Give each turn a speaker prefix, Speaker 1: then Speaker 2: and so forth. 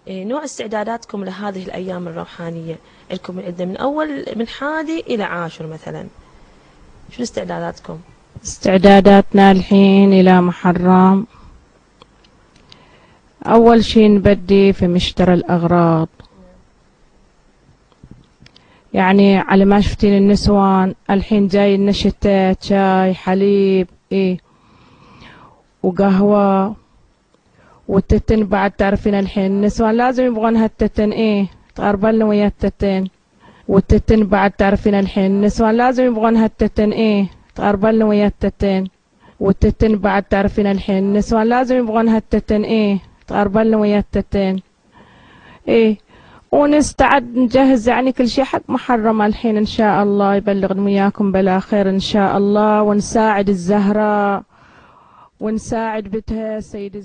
Speaker 1: نوع استعداداتكم لهذه الأيام الروحانية؟ لكم عدة من حادي إلى عاشر مثلا، شو استعداداتكم؟
Speaker 2: استعداداتنا الحين إلى محرم. أول شي نبدي في مشترى الأغراض، يعني على ما شفتين النسوان الحين جاي لنا شتاء، شاي حليب وقهوة والتتن بعد تعرفين الحين النسوان لازم يبغونها التتن تقربلنا ويا التتن، والتتن بعد تعرفين الحين النسوان لازم يبغونها التتن تقربلنا ويا التتن، والتتن بعد تعرفين الحين النسوان لازم يبغونها التتن تقربلنا ويا التتن ونستعد نجهز يعني كل شيء حق محرم الحين إن شاء الله يبلغنا وياكم بلا خير إن شاء الله، ونساعد الزهراء ونساعد بتها سيد